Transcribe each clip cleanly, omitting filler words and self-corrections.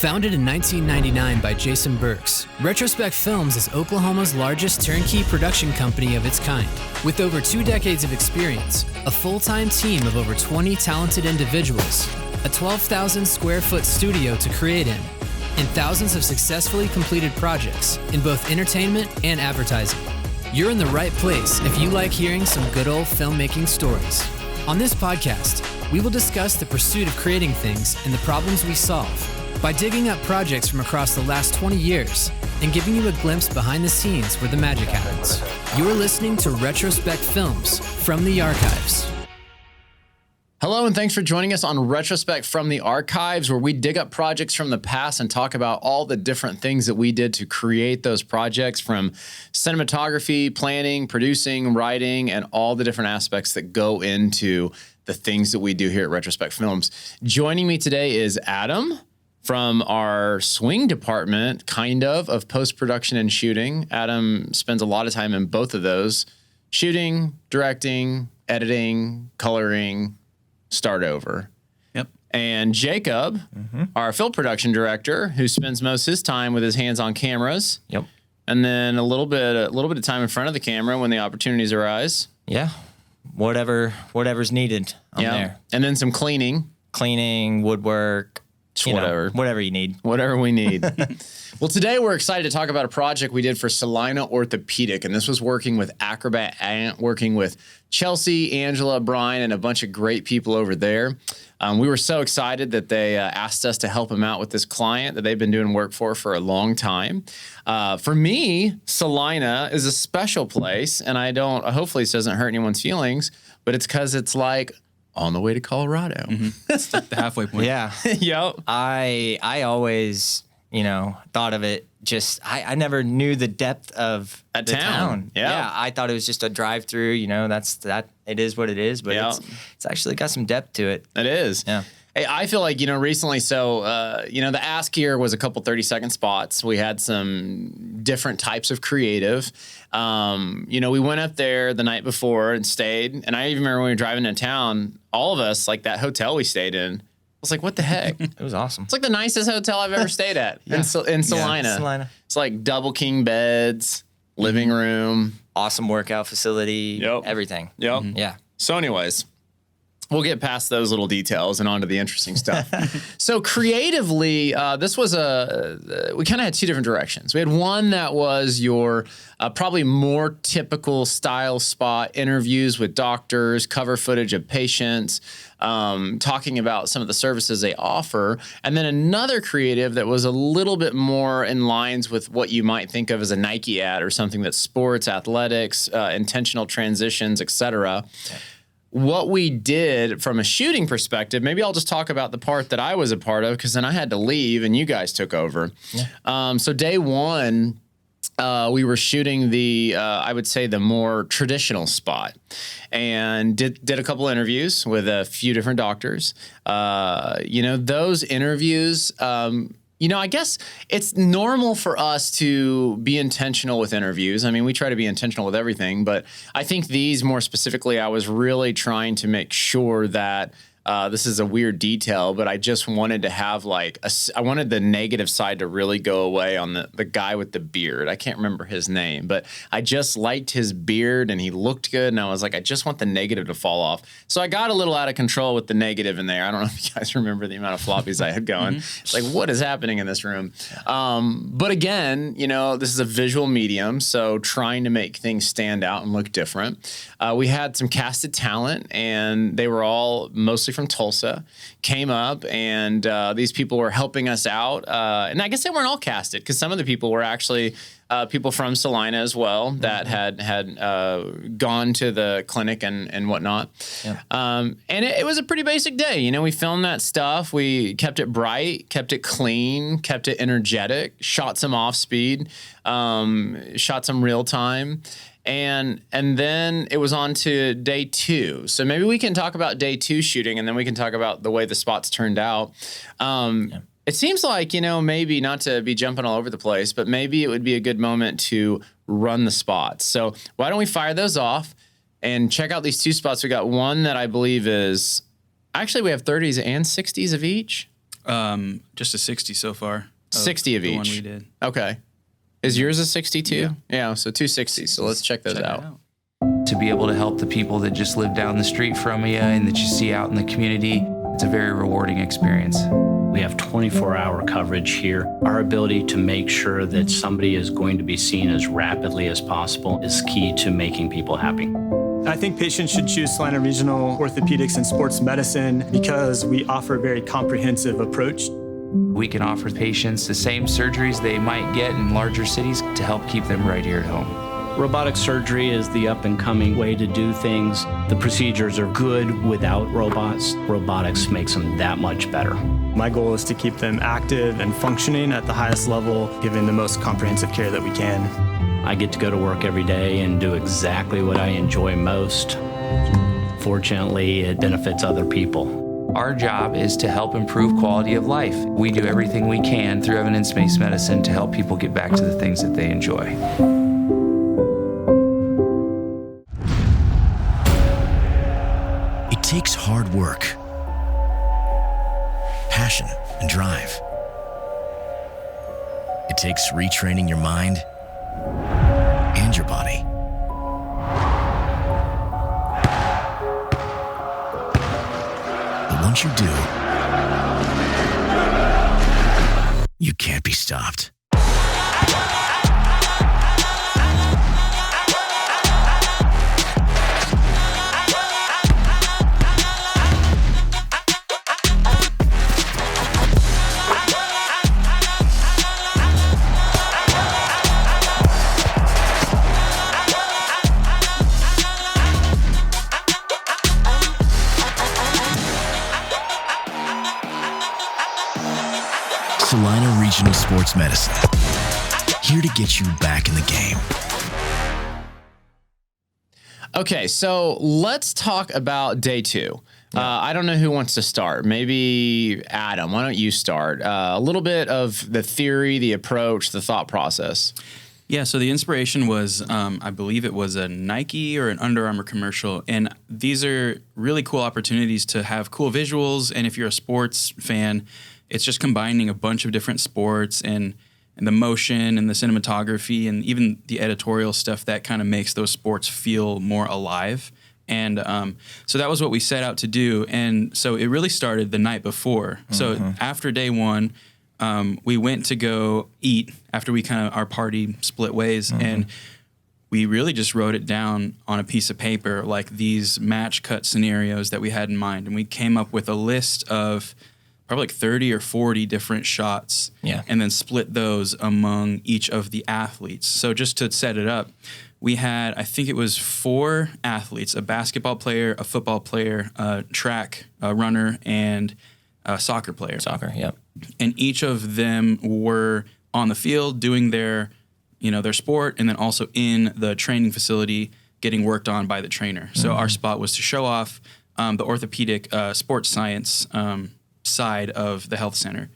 Founded in 1999 by Jason Burks, Retrospec Films is Oklahoma's largest turnkey production company of its kind. With over 2 decades of experience, a full-time team of over 20 talented individuals, a 12,000 square foot studio to create in, and thousands of successfully completed projects in both entertainment and advertising. You're in the right place if you like hearing some good old filmmaking stories. On this podcast, we will discuss the pursuit of creating things and the problems we solve by digging up projects from across the last 20 years and giving you a glimpse behind the scenes where the magic happens. You're listening to Retrospec Films from the Archives. Hello, and thanks for joining us on Retrospec from the Archives, where we dig up projects from the past and talk about all the different things that we did to create those projects, from cinematography, planning, producing, writing, and all the different aspects that go into the things that we do here at Retrospec Films. Joining me today is Adam from our swing department, of post-production and shooting. Adam spends a lot of time in both of those: shooting, directing, editing, coloring, start over. Yep. And Jacob, our film production director, who spends most of his time with his hands on cameras. Yep. And then a little bit of time in front of the camera when the opportunities arise. Yeah. Whatever's needed. I'm there. And then some cleaning, woodwork, whatever you need. Whatever we need. Well, today we're excited to talk about a project we did for Salina Orthopedic, and this was working with Acrobat Ant, working with Chelsea, Angela, Brian, and a bunch of great people over there. We were so excited that they asked us to help them out with this client that they've been doing work for a long time. For me, Salina is a special place, and hopefully this doesn't hurt anyone's feelings, but it's because it's like on the way to Colorado. It's like the halfway point. Yeah. Yep. I always, thought of it I never knew the depth of the town. Yeah. I thought it was just a drive through, that's that. It is what it is, but it's actually got some depth to it. It is. Yeah. Hey, I feel like, recently, the ask here was a couple 30-second spots. We had some different types of creative. We went up there the night before and stayed. And I even remember when we were driving into town, all of us, like that hotel we stayed in, I was like, what the heck? It was awesome. It's like the nicest hotel I've ever stayed at in Salina. Yeah, Salina. It's like double king beds, living room. Awesome workout facility, everything. Yep. Yeah. So anyways, we'll get past those little details and on to the interesting stuff. So creatively, this was we kind of had 2 different directions. We had one that was your probably more typical style spot, interviews with doctors, cover footage of patients, talking about some of the services they offer. And then another creative that was a little bit more in lines with what you might think of as a Nike ad or something that's sports, athletics, intentional transitions, etc. What we did from a shooting perspective, maybe I'll just talk about the part that I was a part of, because then I had to leave and you guys took over. Yeah. So day one, we were shooting I would say the more traditional spot, and did a couple interviews with a few different doctors. Those interviews, I guess it's normal for us to be intentional with interviews. I mean, we try to be intentional with everything, but I think these more specifically, I was really trying to make sure that this is a weird detail, but I just wanted to have I wanted the negative side to really go away on the guy with the beard. I can't remember his name, but I just liked his beard and he looked good. And I was like, I just want the negative to fall off. So I got a little out of control with the negative in there. I don't know if you guys remember the amount of floppies I had going. It's like, what is happening in this room? But again, this is a visual medium, so trying to make things stand out and look different. We had some casted talent, and they were all mostly from Tulsa, came up, and these people were helping us out. And I guess they weren't all casted, because some of the people were actually people from Salina as well that had gone to the clinic and whatnot. Yeah. And it was a pretty basic day. We filmed that stuff. We kept it bright, kept it clean, kept it energetic, shot some off speed, shot some real time. And then it was on to day 2. So maybe we can talk about day 2 shooting, and then we can talk about the way the spots turned out. It seems like, maybe not to be jumping all over the place, but maybe it would be a good moment to run the spots. So why don't we fire those off and check out these 2 spots? We got one that I believe is, actually we have 30s and 60s of each. Just a 60 so far. 60 of the each. One we did. Okay. Is yours a 62? Yeah, so 260. So let's check those out. To be able to help the people that just live down the street from you and that you see out in the community, it's a very rewarding experience. We have 24-hour coverage here. Our ability to make sure that somebody is going to be seen as rapidly as possible is key to making people happy. I think patients should choose Salina Regional Orthopedics and Sports Medicine because we offer a very comprehensive approach. We can offer patients the same surgeries they might get in larger cities to help keep them right here at home. Robotic surgery is the up-and-coming way to do things. The procedures are good without robots. Robotics makes them that much better. My goal is to keep them active and functioning at the highest level, giving the most comprehensive care that we can. I get to go to work every day and do exactly what I enjoy most. Fortunately, it benefits other people. Our job is to help improve quality of life. We do everything we can through evidence-based medicine to help people get back to the things that they enjoy. It takes hard work, passion, and drive. It takes retraining your mind and your body. But once you do, you can't be stopped. Salina Regional Sports Medicine, here to get you back in the game. Okay, so let's talk about day 2. I don't know who wants to start. Maybe Adam, why don't you start? A little bit of the theory, the approach, the thought process. Yeah, so the inspiration was, I believe it was a Nike or an Under Armour commercial. And these are really cool opportunities to have cool visuals. And if you're a sports fan, it's just combining a bunch of different sports and the motion and the cinematography and even the editorial stuff that kind of makes those sports feel more alive. And so that was what we set out to do. And so it really started the night before. So after day 1, we went to go eat after we our party split ways. And we really just wrote it down on a piece of paper, like these match cut scenarios that we had in mind. And we came up with a list of probably like 30 or 40 different shots, and then split those among each of the athletes. So just to set it up, we had, I think it was 4 athletes, a basketball player, a football player, a track runner, and a soccer player. Soccer, yep. And each of them were on the field doing their sport, and then also in the training facility getting worked on by the trainer. So our spot was to show off the orthopedic sports science side of the health center.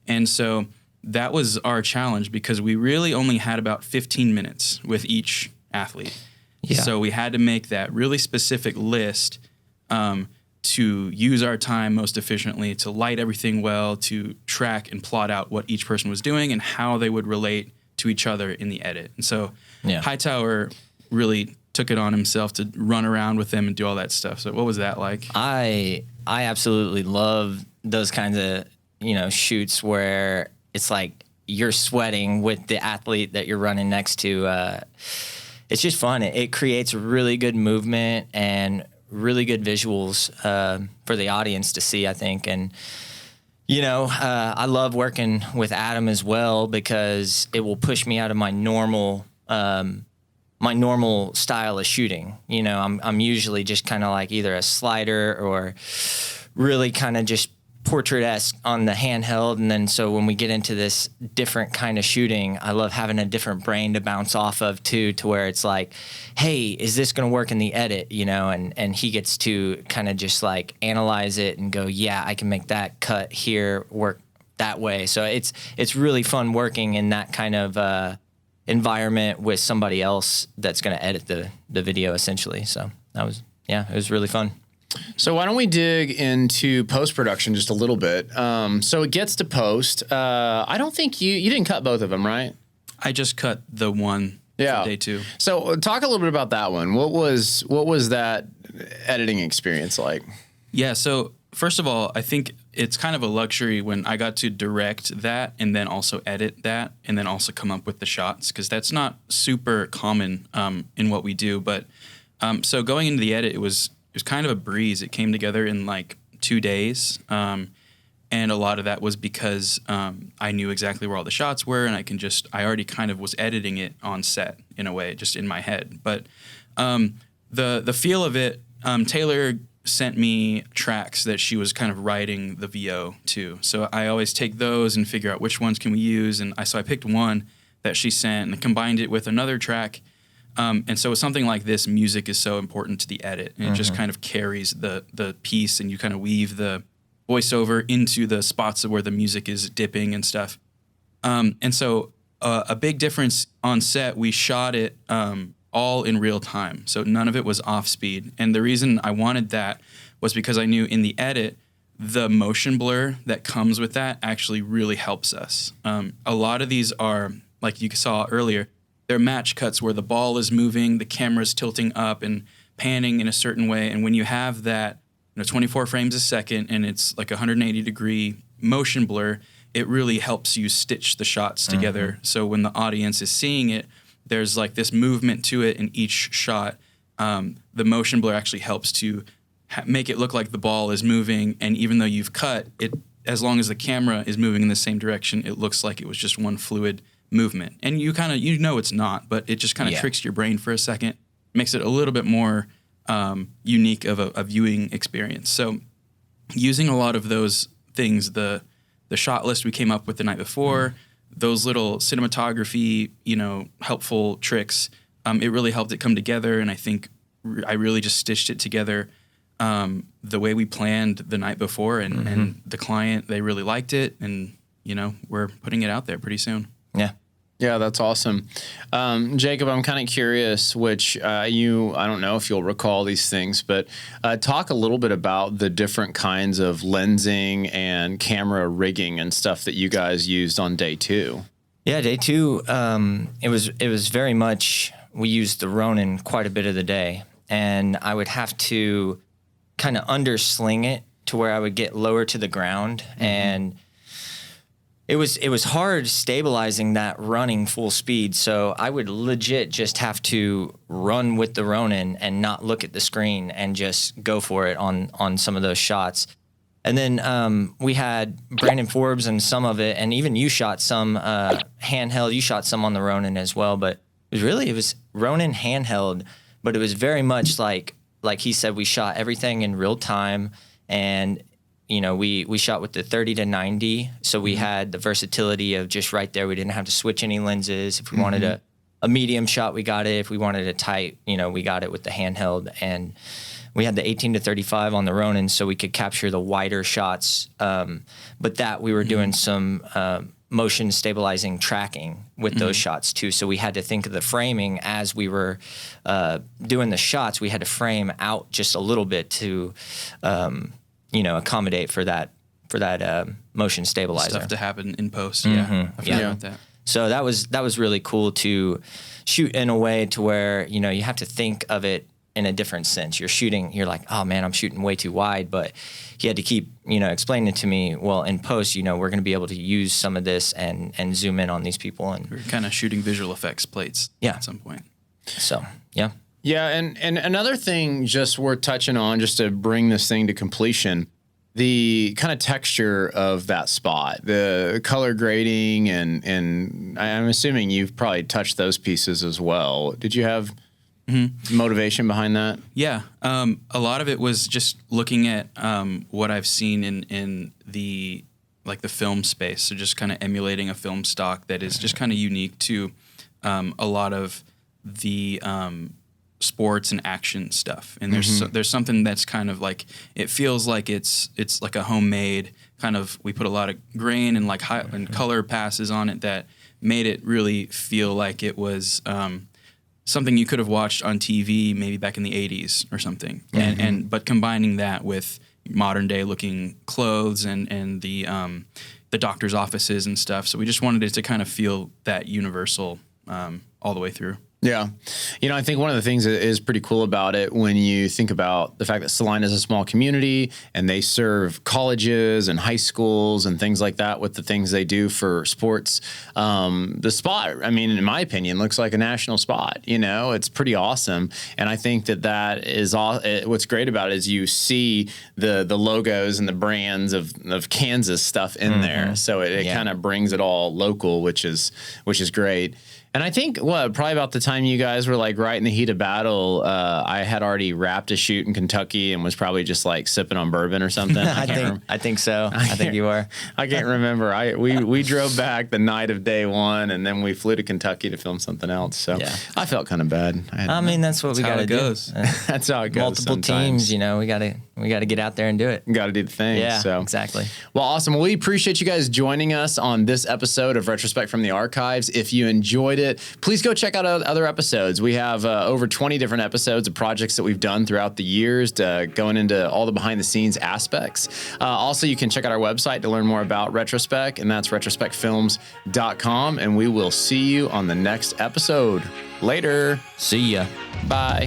And so that was our challenge because we really only had about 15 minutes with each athlete. Yeah. So we had to make that really specific list to use our time most efficiently, to light everything well, to track and plot out what each person was doing and how they would relate to each other in the edit. And so Hightower really took it on himself to run around with them and do all that stuff. So what was that like? I absolutely love those kinds of, shoots where it's like you're sweating with the athlete that you're running next to. It's just fun. It creates really good movement and really good visuals for the audience to see, I think. And, I love working with Adam as well because it will push me out of my normal style of shooting. I'm usually just kind of like either a slider or really kind of just portrait-esque on the handheld. And then so when we get into this different kind of shooting, I love having a different brain to bounce off of too, to where it's like, hey, is this going to work in the edit? And he gets to kind of just like analyze it and go, yeah, I can make that cut here work that way. So it's really fun working in that kind of environment with somebody else that's going to edit the video essentially. So it was really fun. So why don't we dig into post-production just a little bit? So it gets to post. I don't think you didn't cut both of them, right? I just cut the one for day 2. So talk a little bit about that one. What was that editing experience like? Yeah, so first of all, I think it's kind of a luxury when I got to direct that and then also edit that and then also come up with the shots, because that's not super common in what we do. But so going into the edit, it was kind of a breeze. It came together in like 2 days. And a lot of that was because I knew exactly where all the shots were, and I already kind of was editing it on set in a way, just in my head. But the feel of it, Taylor sent me tracks that she was kind of writing the VO to. So I always take those and figure out which ones can we use. And so I picked one that she sent and combined it with another track. And so with something like this, music is so important to the edit. And it just kind of carries the piece, and you kind of weave the voiceover into the spots where the music is dipping and stuff. And so a big difference on set, we shot it all in real time. So none of it was off speed. And the reason I wanted that was because I knew in the edit, the motion blur that comes with that actually really helps us. A lot of these are, like you saw earlier, they're match cuts where the ball is moving, the camera's tilting up and panning in a certain way. And when you have that, 24 frames a second and it's like 180-degree motion blur, it really helps you stitch the shots together. So when the audience is seeing it, there's like this movement to it in each shot. The motion blur actually helps to make it look like the ball is moving. And even though you've cut it, as long as the camera is moving in the same direction, it looks like it was just one fluid movement. And you kind of, it's not, but it just kind of tricks your brain for a second, makes it a little bit more unique of a viewing experience. So using a lot of those things, the shot list we came up with the night before, those little cinematography, helpful tricks, it really helped it come together. And I think I really just stitched it together the way we planned the night before. And the client, they really liked it. And, we're putting it out there pretty soon. Yeah. Yeah, that's awesome. Jacob, I'm kind of curious, which I don't know if you'll recall these things, but talk a little bit about the different kinds of lensing and camera rigging and stuff that you guys used on day 2. Yeah, day 2, it was very much, we used the Ronin quite a bit of the day, and I would have to kind of undersling it to where I would get lower to the ground, and it was hard stabilizing that running full speed. So I would legit just have to run with the Ronin and not look at the screen and just go for it on some of those shots. And then we had Brandon Forbes and some of it, and even you shot some handheld. You shot some on the Ronin as well, but it was Ronin handheld, but it was very much like he said, we shot everything in real time, and we shot with the 30 to 90, so we had the versatility of just right there. We didn't have to switch any lenses. If we wanted a medium shot, we got it. If we wanted a tight, we got it with the handheld. And we had the 18 to 35 on the Ronin, so we could capture the wider shots. But that we were doing some motion stabilizing tracking with those shots too. So we had to think of the framing as we were doing the shots. We had to frame out just a little bit to accommodate for that motion stabilizer stuff to happen in post. I forgot about that. So that was really cool to shoot in a way to where you have to think of it in a different sense. You're like, oh man, I'm shooting way too wide, but he had to keep explaining to me, well, in post, we're going to be able to use some of this and zoom in on these people, and we're kind of shooting visual effects plates at some point. So yeah. Yeah, and another thing just worth touching on, just to bring this thing to completion, the kind of texture of that spot, the color grading, and I'm assuming you've probably touched those pieces as well. Did you have motivation behind that? Yeah, a lot of it was just looking at what I've seen in the film space, so just kind of emulating a film stock that is just kind of unique to a lot of the sports and action stuff, and there's something that's kind of like, it feels like it's like a homemade kind of, we put a lot of grain and and color passes on it that made it really feel like it was something you could have watched on TV maybe back in the 80s or something. But combining that with modern day looking clothes and the doctor's offices and stuff. So we just wanted it to kind of feel that universal all the way through. Yeah. I think one of the things that is pretty cool about it when you think about the fact that Salina is a small community and they serve colleges and high schools and things like that with the things they do for sports. The spot, I mean, in my opinion, looks like a national spot. It's pretty awesome. And I think that is all. What's great about it is you see the logos and the brands of Kansas stuff in there. So it kind of brings it all local, which is great. And I think, probably about the time you guys were like right in the heat of battle, I had already wrapped a shoot in Kentucky and was probably just like sipping on bourbon or something. I think so. I think you were. I can't remember. We drove back the night of day one, and then we flew to Kentucky to film something else. So I felt kind of bad. That's what we got to do. That's how it goes. Multiple sometimes. teams, we got to get out there and do it. Got to do the thing. Yeah, so. exactly. Well, awesome. Well, we appreciate you guys joining us on this episode of Retrospec from the Archives. If you enjoyed it, please go check out other episodes. We have over 20 different episodes of projects that we've done throughout the years, going into all the behind the scenes aspects. Also, you can check out our website to learn more about Retrospec, and that's retrospecfilms.com. And we will see you on the next episode. Later. See ya. Bye.